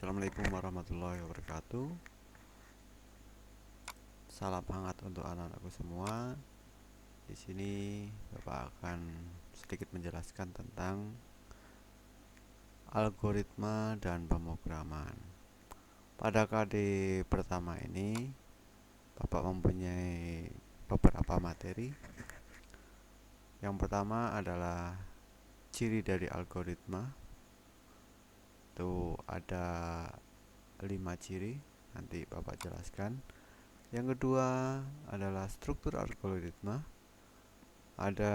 Assalamualaikum warahmatullahi wabarakatuh. Salam hangat untuk anak-anakku semua. Di sini Bapak akan sedikit menjelaskan tentang algoritma dan pemrograman. Pada KD pertama ini Bapak mempunyai beberapa materi. Yang pertama adalah ciri dari algoritma. Itu ada 5 ciri, nanti Bapak jelaskan. Yang kedua adalah struktur algoritma. Ada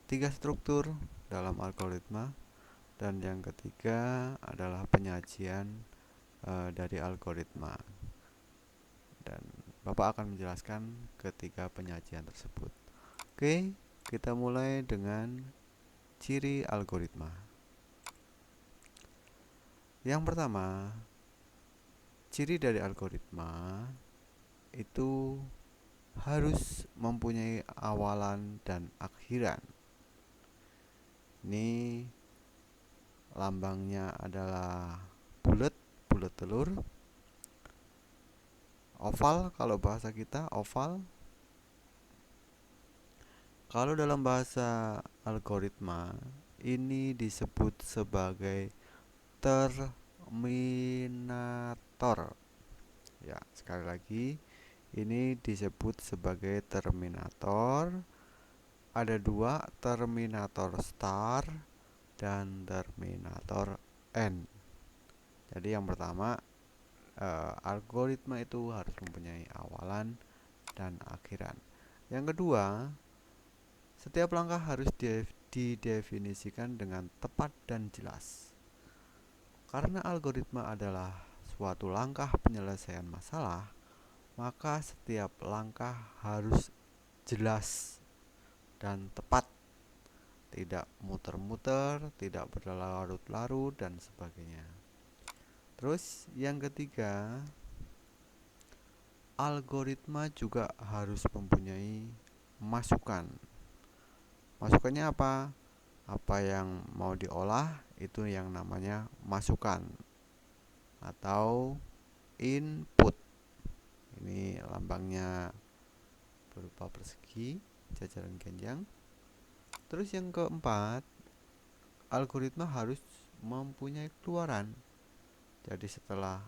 3 struktur dalam algoritma. Dan yang ketiga adalah penyajian dari algoritma. Dan Bapak akan menjelaskan ketiga penyajian tersebut. Oke, kita mulai dengan ciri algoritma. Yang pertama, ciri dari algoritma itu harus mempunyai awalan dan akhiran. Ini lambangnya adalah bulat telur. Oval kalau bahasa kita, oval. Kalau dalam bahasa algoritma, ini disebut sebagai terminator. Ya, sekali lagi, ini disebut sebagai terminator. Ada 2, terminator star dan terminator n. Jadi yang pertama, algoritma itu harus mempunyai awalan dan akhiran. Yang kedua, setiap langkah harus didefinisikan dengan tepat dan jelas. Karena algoritma adalah suatu langkah penyelesaian masalah, maka setiap langkah harus jelas dan tepat, tidak muter-muter, tidak berlarut-larut dan sebagainya. Terus yang ketiga, algoritma juga harus mempunyai masukan. Masukannya apa? Apa yang mau diolah itu yang namanya masukan atau input. Ini lambangnya berupa persegi, jajaran genjang. Terus yang keempat, algoritma harus mempunyai keluaran. Jadi setelah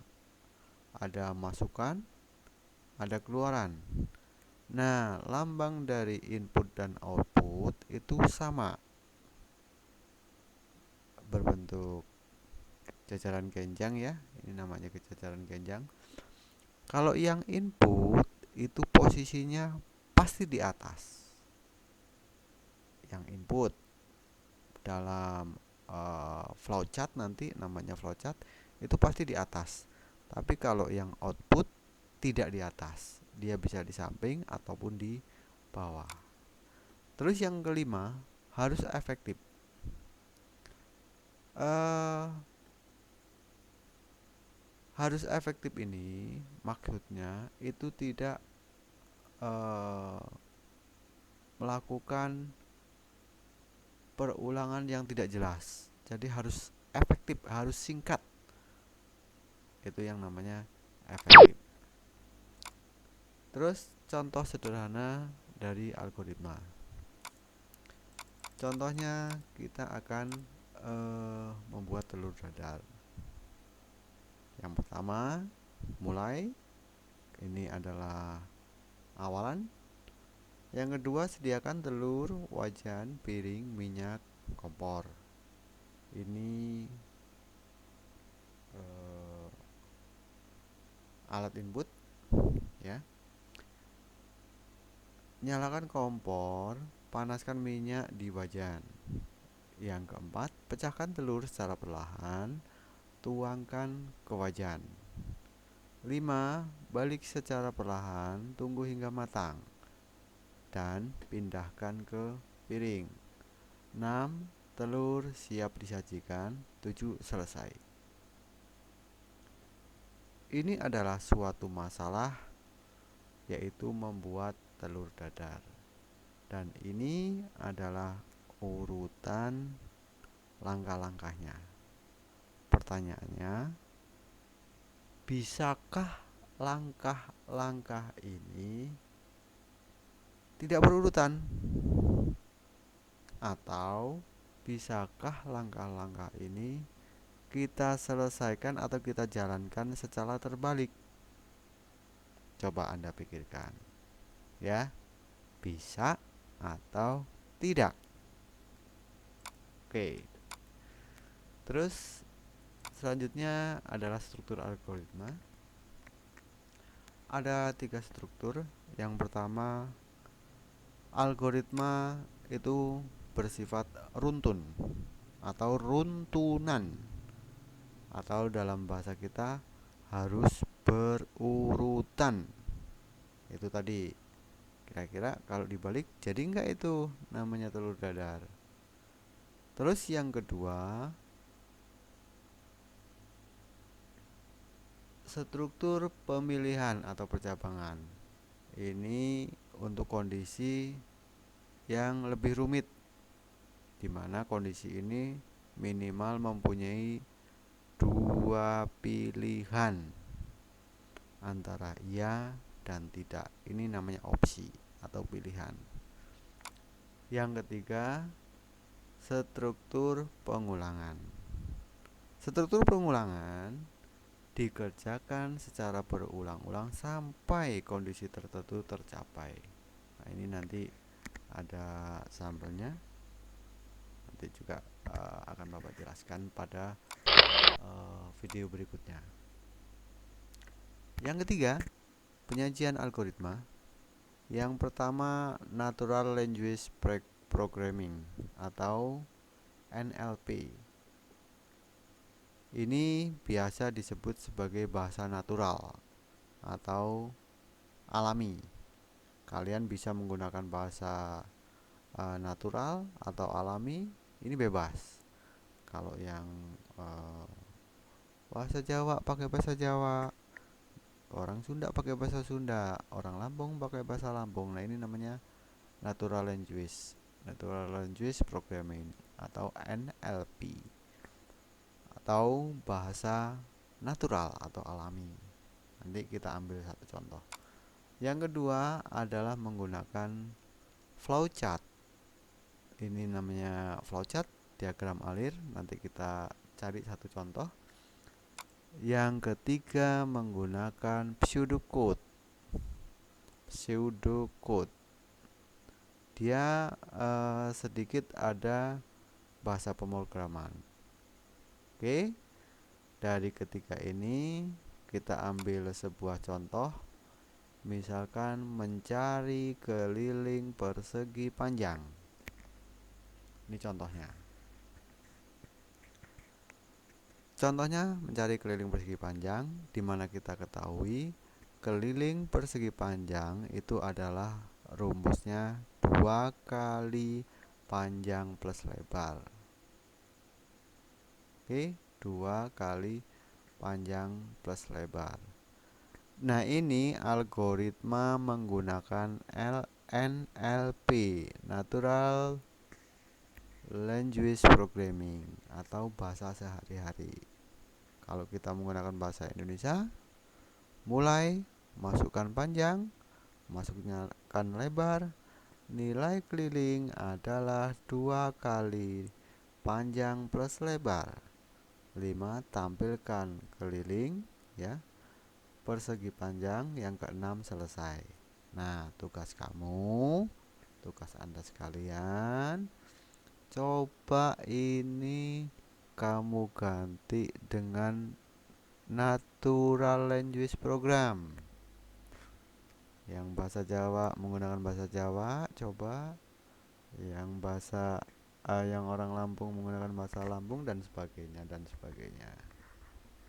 ada masukan, ada keluaran. Nah, lambang dari input dan output itu sama, berbentuk jajaran genjang ya. Ini namanya jajaran genjang. Kalau yang input itu posisinya pasti di atas. Yang input dalam flowchart, nanti namanya flowchart, itu pasti di atas. Tapi kalau yang output tidak di atas, dia bisa di samping ataupun di bawah. Terus yang kelima, harus efektif. Harus efektif ini maksudnya itu tidak melakukan perulangan yang tidak jelas. Jadi harus efektif, harus singkat. Itu yang namanya efektif. Terus contoh sederhana dari algoritma. Contohnya kita akan membuat telur dadar. Yang pertama, mulai. Ini adalah awalan. Yang kedua, sediakan telur, wajan, piring, minyak, kompor. Ini alat input ya. Nyalakan kompor, panaskan minyak di wajan. Yang keempat, pecahkan telur secara perlahan, tuangkan ke wajan. 5. Balik secara perlahan, tunggu hingga matang dan pindahkan ke piring. 6. Telur siap disajikan. 7. Selesai. Ini adalah suatu masalah, yaitu membuat telur dadar. Dan ini adalah urutan langkah-langkahnya. Pertanyaannya, bisakah langkah-langkah ini tidak berurutan? Atau bisakah langkah-langkah ini kita selesaikan atau kita jalankan secara terbalik? Coba Anda pikirkan, ya, bisa atau tidak. Oke, terus selanjutnya adalah struktur algoritma. Ada 3 struktur. Yang pertama, algoritma itu bersifat runtun atau runtunan, atau dalam bahasa kita harus berurutan. Itu tadi. Kira-kira kalau dibalik jadi enggak itu namanya telur dadar. Terus yang kedua, struktur pemilihan atau percabangan. Ini untuk kondisi yang lebih rumit, di mana kondisi ini minimal mempunyai 2 pilihan antara iya dan tidak. Ini namanya opsi atau pilihan. Yang ketiga, struktur pengulangan. Struktur pengulangan dikerjakan secara berulang-ulang sampai kondisi tertentu tercapai. Nah, ini nanti ada sampelnya. Nanti juga akan Bapak jelaskan pada video berikutnya. Yang ketiga, penyajian algoritma. Yang pertama, Natural Language Programming atau NLP. Ini biasa disebut sebagai bahasa natural atau alami. Kalian bisa menggunakan bahasa natural atau alami, ini bebas. Kalau yang bahasa Jawa pakai bahasa Jawa, orang Sunda pakai bahasa Sunda, orang Lampung pakai bahasa Lampung. Nah, ini namanya Natural Language Programming atau NLP, atau bahasa natural atau alami. Nanti kita ambil satu contoh. Yang kedua adalah menggunakan flowchart. Ini namanya flowchart, diagram alir. Nanti kita cari satu contoh. Yang ketiga menggunakan pseudocode. Dia sedikit ada bahasa pemrograman. Oke. Dari ketiga ini kita ambil sebuah contoh. Misalkan mencari keliling persegi panjang. Ini contohnya. Contohnya mencari keliling persegi panjang, di mana kita ketahui keliling persegi panjang itu adalah rumusnya 2 kali panjang plus lebar. Oke, 2 kali panjang plus lebar. Nah, ini algoritma menggunakan NLP, Natural Language Programming, atau bahasa sehari-hari. Kalau kita menggunakan bahasa Indonesia, mulai masukkan panjang, masukkan lebar, nilai keliling adalah 2 kali panjang plus lebar. 5, tampilkan keliling, ya, persegi panjang. Yang keenam, selesai. Nah, tugas Anda sekalian, coba ini kamu ganti dengan Natural Language Program. Yang bahasa Jawa menggunakan bahasa Jawa, coba. Yang yang orang Lampung menggunakan bahasa Lampung, dan sebagainya dan sebagainya.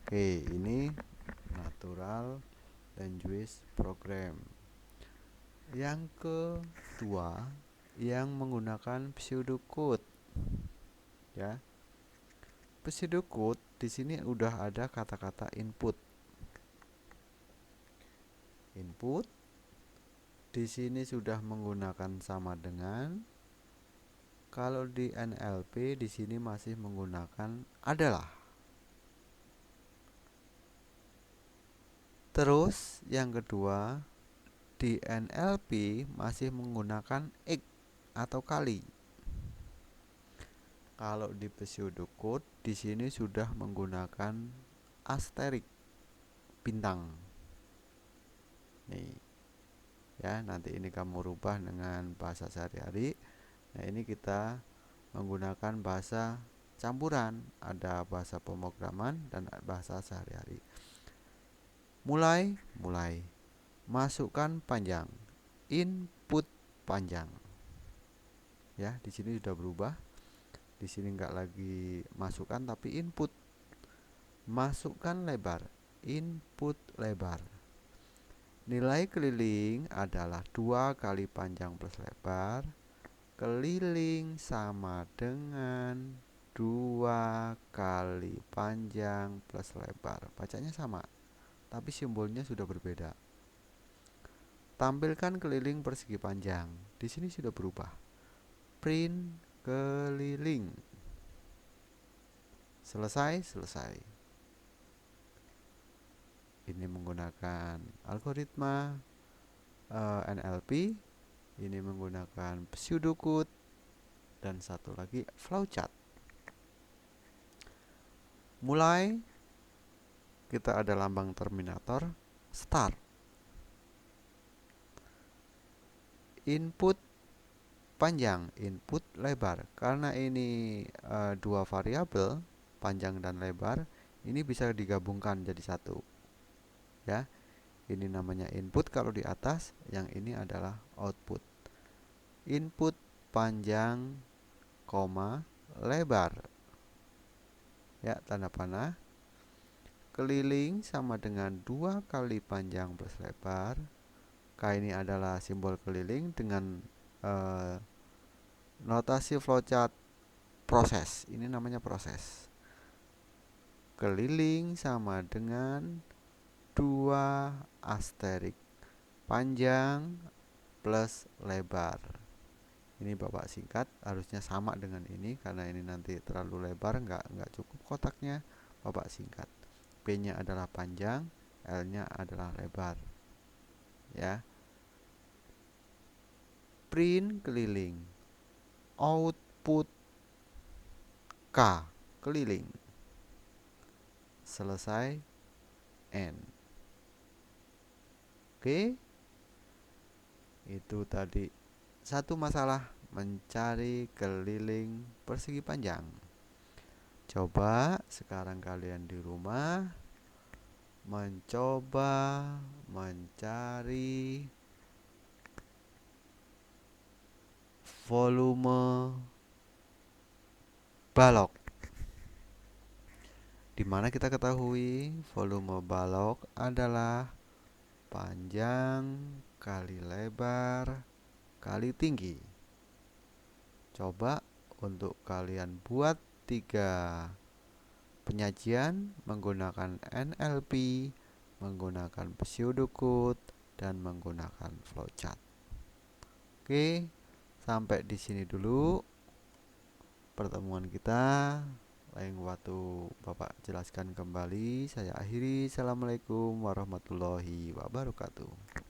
Oke, ini Natural Language Program. Yang kedua, yang menggunakan pseudocode, ya. Pseudocode di sini udah ada kata-kata input. Input di sini sudah menggunakan sama dengan. Kalau di NLP di sini masih menggunakan adalah. Terus yang kedua, di NLP masih menggunakan X atau kali. Kalau di pseudocode di sini sudah menggunakan asterik, bintang. Nih, ya, nanti ini kamu rubah dengan bahasa sehari-hari. Nah, ini kita menggunakan bahasa campuran, ada bahasa pemrograman dan bahasa sehari-hari. Mulai, masukkan panjang, input panjang. Ya, di sini sudah berubah. Di sini enggak lagi masukkan tapi input. Masukkan lebar, input lebar. Nilai keliling adalah 2 kali panjang plus lebar. Keliling sama dengan 2 kali panjang plus lebar. Bacanya sama, tapi simbolnya sudah berbeda. Tampilkan keliling persegi panjang. Di sini sudah berubah. Print keliling. Selesai. Ini menggunakan algoritma NLP. Ini menggunakan pseudocode. Dan satu lagi flowchart. Mulai, kita ada lambang Terminator. Start. Input panjang, input lebar. Karena ini dua variabel, panjang dan lebar, ini bisa digabungkan jadi satu. Ya, ini namanya input kalau di atas, yang ini adalah output. Input panjang, koma, lebar. Ya, tanda panah. Keliling sama dengan 2 kali panjang plus lebar. K ini adalah simbol keliling dengan notasi flowchart proses. Ini namanya proses. Keliling sama dengan 2 asterik panjang plus lebar. Ini Bapak singkat, harusnya sama dengan ini karena ini nanti terlalu lebar, nggak cukup kotaknya. Bapak singkat. P-nya adalah panjang, L-nya adalah lebar. Ya. Print keliling. Output K keliling. Selesai. N. Oke. Itu tadi satu masalah mencari keliling persegi panjang. Coba sekarang kalian di rumah mencoba mencari volume balok. Dimana kita ketahui volume balok adalah panjang kali lebar kali tinggi. Coba untuk kalian buat 3 penyajian menggunakan NLP, menggunakan pseudocode, dan menggunakan flowchart. Oke, sampai di sini dulu pertemuan kita. Lain waktu Bapak jelaskan kembali. Saya akhiri. Assalamualaikum warahmatullahi wabarakatuh.